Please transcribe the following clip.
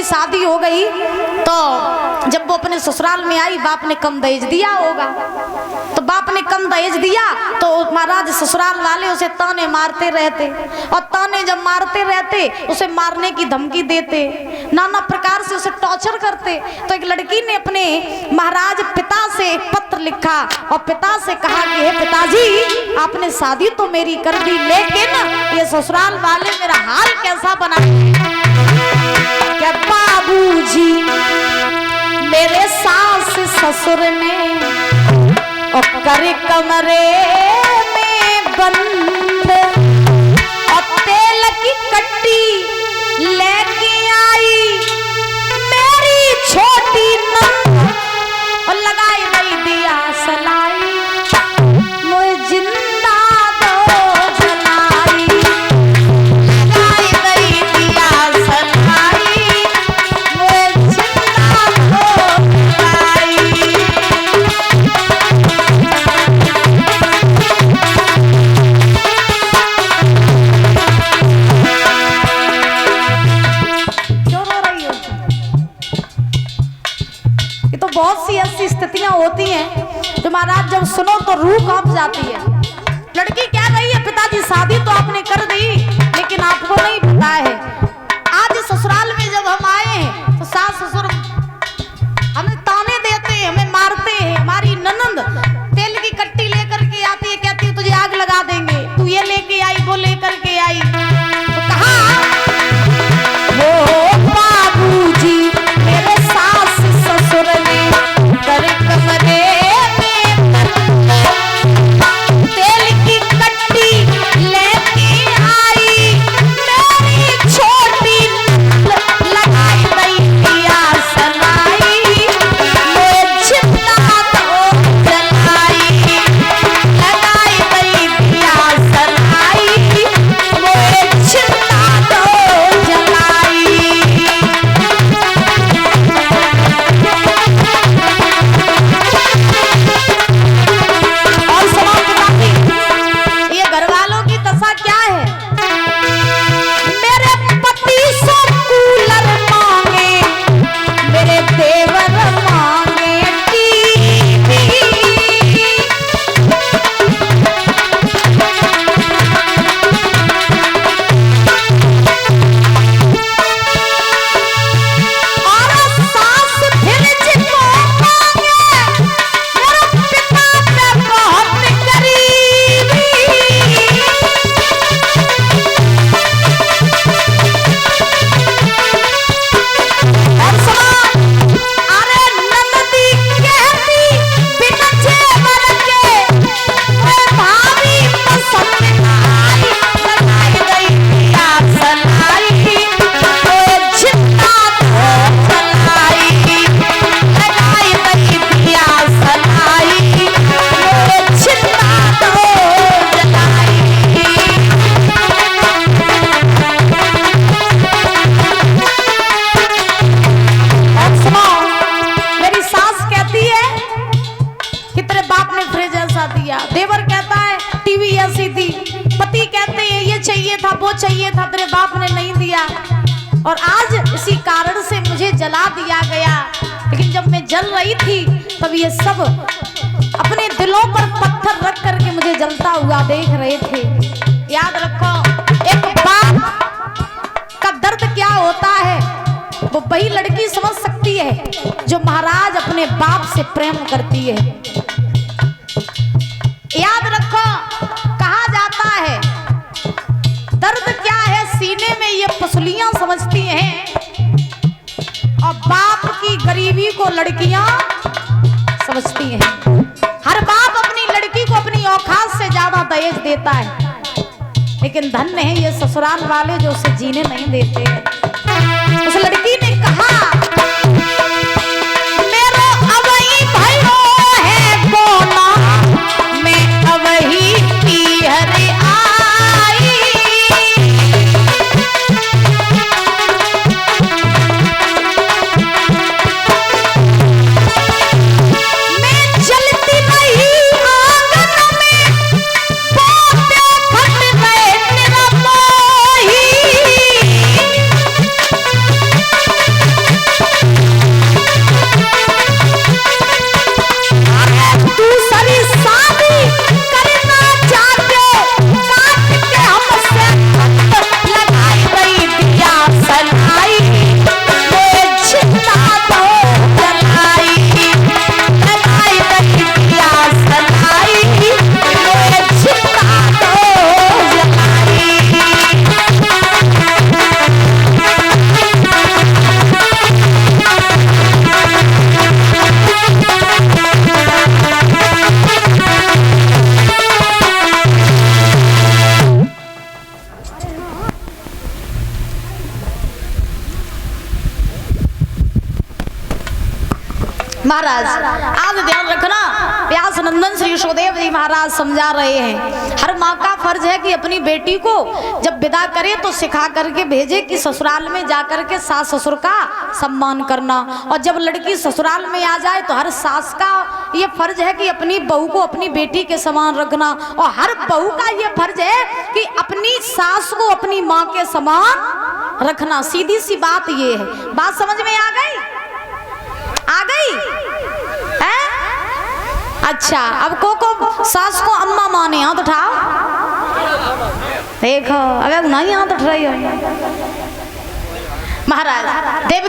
शादी हो गई तो जब वो अपने ससुराल में आई, बाप ने कम दहेज दिया होगा, तो बाप ने कम दहेज दिया तो महाराज ससुराल वाले उसे ताने मारते रहते, और ताने जब मारते रहते उसे मारने की धमकी देते, नाना प्रकार से उसे टॉर्चर करते। तो एक लड़की ने अपने महाराज पिता से एक पत्र लिखा और पिता से कहा कि हे पिताजी, आपने शादी तो मेरी कर दी, लेकिन ये ससुराल वाले मेरा हाल कैसा बना। क्या बाबूजी मेरे सास ससुर ने और करे कमरे में बंद, और तेल की कट्टी लेके आई मेरी छोटी नंद, और लगाई नहीं दिया सलाई, मुझे जिंदा दो जलाई, लगाई नहीं दिया सलाई, मुझे जिंदा दो जलाई। क्यों रो रही हो? ये तो बहुत सी ऐसी स्थितियां होती हैं जो महाराज जब सुनो तो रूह कांप जाती है। लड़की कह रही है पिताजी शादी तो आपने कर दी, लेकिन आपको नहीं पता है आज ससुराल में जब हम आए हैं तो सास ससुर हमें ताने देते हैं, हमें मारते हैं। हमारी ननंद तेल की कट्टी लेकर के आती है, कहती है तुझे आग लगा देंगे, तू ये लेके आई वो लेकर के आई। तो कहा वो बाबूजी मेरे सास ससुर ने करे कमरे में तेल की कट्टी लेके आई मेरी छोटी लगाई नहीं दिया सलाई, मुझे जिंदा दो जलाई, लगाई नहीं दिया सलाई, मुझे जिंदा दो जलाई। और समाज के बाकी ये घर वालों की दशा क्या है? मेरे पति से कूलर मांगे, मेरे देवर मांगे टीवी, और सास फ्रिज को मांगे, मेरे पिता पे बहुत गरीबी। और समाज अरे नंदी कहती बिन जेवर के, ओए भाभी पसंद आई, लगाई नहीं दिया सलाई, ओए जिंदा दो जलाई, लगाई नहीं दिया सलाई, ओए जिंदा दो जलाई। और सुनो, मेरी सास कहती है कि तेरे बाप ने फ्रिज ऐसा दिया, देवर कहता है टीवी ऐसी दी, पति कहते हैं ये चाहिए था वो चाहिए था, तेरे बाप ने नहीं दिया, और आज इसी कारण से मुझे जला दिया गया। लेकिन जब मैं जल रही थी तब ये सब अपने दिलों पर पत्थर रख करके मुझे जलता हुआ देख रहे थे। याद रखो, एक बाप का दर्द क्या होता है वो वही लड़की समझ सकती है जो महाराज अपने बाप से प्रेम करती है। याद रखो, कहा जाता है दर्द क्या है सीने में ये पसलियां समझती हैं, और बाप की गरीबी को लड़कियां समझती हैं। हर बाप अपनी लड़की को अपनी औकात से ज्यादा दहेज देता है, लेकिन धन्य है ये ससुराल वाले जो उसे जीने नहीं देते हैं। उस लड़की ने कहा मेरो अवही भयो है कोना, मैं अवही पीहर आई, मैं चलती नहीं आंगन में, पोते फट गए मेरा मोही। महाराज आज ध्यान रखना, व्यास नंदन श्री यशोदेव जी महाराज समझा रहे हैं, हर माँ का फर्ज है कि अपनी बेटी को जब विदा करे तो सिखा करके भेजे कि ससुराल में जाकर के सास ससुर का सम्मान करना, और जब लड़की ससुराल में आ जाए तो हर सास का ये फर्ज है कि अपनी बहू को अपनी बेटी के समान रखना, और हर बहू का ये फर्ज है कि अपनी सास को अपनी माँ के समान रखना। सीधी सी बात ये है। बात समझ में आ गई? आ गई है? अच्छा, अब को सास को अम्मा माने, हाथ उठाओ। देखो अबे नहीं हाथ उठ रही हो महाराज। देव